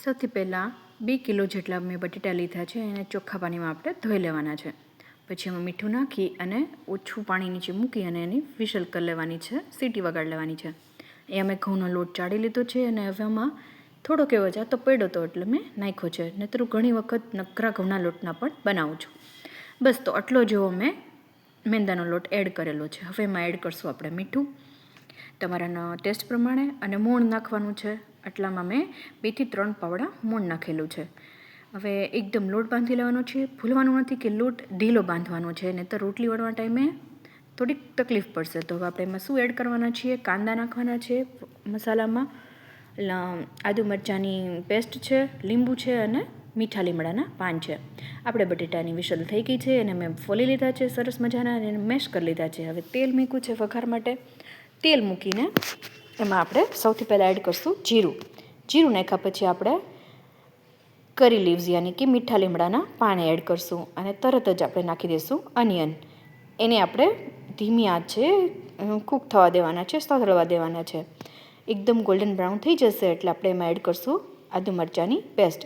સૌથી પહેલાં 2 કિલો જેટલા મેં બટેટા લીધા છે એને ચોખ્ખા પાણીમાં આપણે ધોઈ લેવાના છે. પછી એમાં મીઠું નાખી અને ઓછું પાણી નીચે મૂકી અને એની વિશલ કરી લેવાની છે, સીટી વગાડી લેવાની છે. એ અમે ઘઉંનો લોટ ચાળી લીધો છે અને હવે આમાં થોડોક એવો જાતો પડ્યો હતો એટલે મેં નાખ્યો છે. નહીંતર ઘણી વખત નકરા ઘઉંના લોટના પણ બનાવું છું. બસ તો આટલો જેવો મેં મેંદાનો લોટ એડ કરેલો છે. હવે એમાં એડ કરશું આપણે મીઠું તમારા ટેસ્ટ પ્રમાણે અને મોણ નાખવાનું છે. આટલામાં મેં 2 થી 3 પાવડા મોણ નાખેલું છે. હવે એકદમ લોટ બાંધી લેવાનો છે. ભૂલવાનું નથી કે લોટ ઢીલો બાંધવાનો છે, નહીં તો રોટલી વળવા ટાઈમે થોડીક તકલીફ પડશે. તો હવે આપણે એમાં શું એડ કરવાના છીએ? કાંદા નાખવાના છે મસાલામાં, આદુ મરચાંની પેસ્ટ છે, લીંબુ છે અને મીઠા લીમડાના પાન છે. આપણે બટેટાની વિશલ થઈ ગઈ છે અને મેં ફોલી લીધા છે સરસ મજાના અને મેશ કરી લીધા છે. હવે તેલ મૂક્યું છે વઘાર માટે. તેલ મૂકીને એમાં આપણે સૌથી પહેલાં એડ કરશું જીરું. જીરું નાખ્યા પછી આપણે કરી લીવ્સ યાની કે મીઠા લીમડાના પાન એડ કરશું અને તરત જ આપણે નાખી દઈશું અનિયન. એને આપણે ધીમી આંચે કૂક થવા દેવાના છે, સાતળવા દેવાના છે. એકદમ ગોલ્ડન બ્રાઉન થઈ જશે એટલે આપણે એમાં એડ કરશું આદુ મરચાંની પેસ્ટ.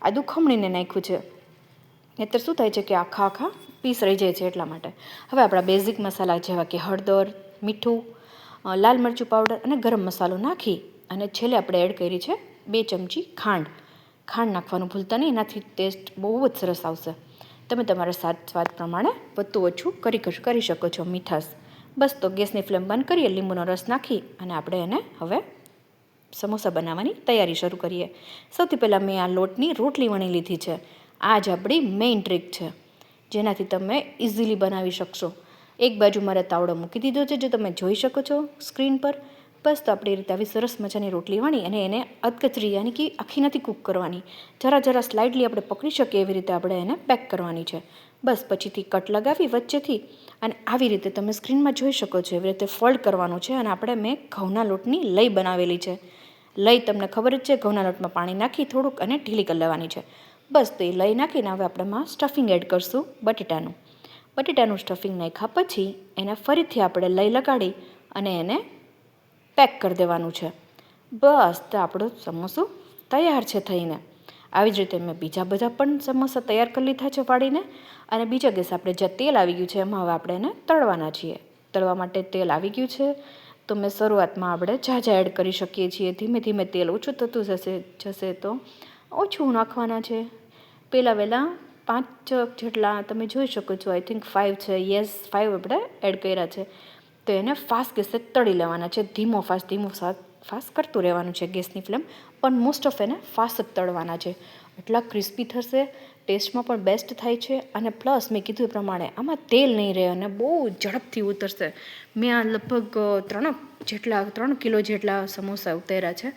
આદુ ખમણીને નાખ્યું છે, નહીંતર શું થાય છે કે આખા પીસ રહી જાય છે એટલા માટે. હવે આપણા બેઝિક મસાલા જેવા કે હળદર, મીઠું, લાલ મરચું પાવડર અને ગરમ મસાલો નાખી અને છેલ્લે આપણે એડ કરી છે 2 ચમચી ખાંડ. ખાંડ નાખવાનું ભૂલતા નહીં, એનાથી ટેસ્ટ બહુ જ સરસ આવશે. તમે તમારા સ્વાદ પ્રમાણે વધતું ઓછું કરી શકો છો મીઠાશ. બસ તો ગેસની ફ્લેમ બંધ કરીએ, લીંબુનો રસ નાખી અને આપણે એને હવે સમોસા બનાવવાની તૈયારી શરૂ કરીએ. સૌથી પહેલાં મેં આ લોટની રોટલી વણી લીધી છે. આ જ આપણી મેઇન ટ્રીક છે જેનાથી તમે ઇઝીલી બનાવી શકશો. એક બાજુ મારે તાવડો મૂકી દીધો છે, જે તમે જોઈ શકો છો સ્ક્રીન પર. બસ તો આપણે એ રીતે આવી સરસ મજાની રોટલી વણી અને એને અધકચરી યાની કે આખી નથી કૂક કરવાની, જરા સ્લાઇડલી આપણે પકડી શકીએ એવી રીતે આપણે એને પેક કરવાની છે. બસ પછીથી કટ લગાવી વચ્ચેથી અને આવી રીતે તમે સ્ક્રીનમાં જોઈ શકો છો એવી રીતે ફોલ્ડ કરવાનું છે. અને આપણે મેં ઘઉંના લોટની લઈ બનાવેલી છે. લઈ તમને ખબર જ છે, ઘઉંના લોટમાં પાણી નાખી થોડુંક અને ઢીલી કરી લેવાની છે. બસ તો એ લઈ નાખીને હવે આપણે એમાં સ્ટફિંગ એડ કરશું બટેટાનું સ્ટફિંગ નાખ્યા પછી એને ફરીથી આપણે લઈ લગાડી અને એને પેક કરી દેવાનું છે. બસ તો આપણો સમોસો તૈયાર છે થઈને. આવી જ રીતે મેં બીજા બધા પણ સમોસા તૈયાર કરી લીધા છે પાડીને. અને બીજા ગેસ આપણે જે તેલ આવી ગયું છે એમાં હવે આપણે એને તળવાના છીએ. તળવા માટે તેલ આવી ગયું છે તો મેં શરૂઆતમાં આપણે ઝાઝા એડ કરી શકીએ છીએ. ધીમે ધીમે તેલ ઓછું થતું જશે તો ઓછું નાખવાના છે. પહેલાં 5 જેટલા તમે જોઈ શકો છો, આઈ થિંક 5 છે, યસ 5 આપણે એડ કર્યા છે. તો એને ફાસ્ટ ગેસે તળી લેવાના છે. ધીમો ફાસ્ટ કરતું રહેવાનું છે ગેસની ફ્લેમ, પણ મોસ્ટ ઓફ એને ફાસ્ટ જ તળવાના છે. એટલા ક્રિસ્પી થશે, ટેસ્ટમાં પણ બેસ્ટ થાય છે અને પ્લસ મેં કીધું એ પ્રમાણે આમાં તેલ નહીં રહે અને બહુ ઝડપથી ઉતરશે. મેં આ લગભગ 3 કિલો જેટલા સમોસા ઉતાર્યા છે,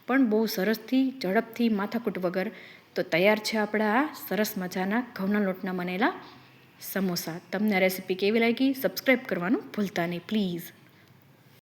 પણ બહુ સરસથી ઝડપથી માથાકૂટ વગર તો તૈયાર છે આપણા આ સરસ મજાના ઘઉંના લોટના બનેલા સમોસા. તમને રેસીપી કેવી લાગી? સબસ્ક્રાઈબ કરવાનું ભૂલતા નહીં પ્લીઝ.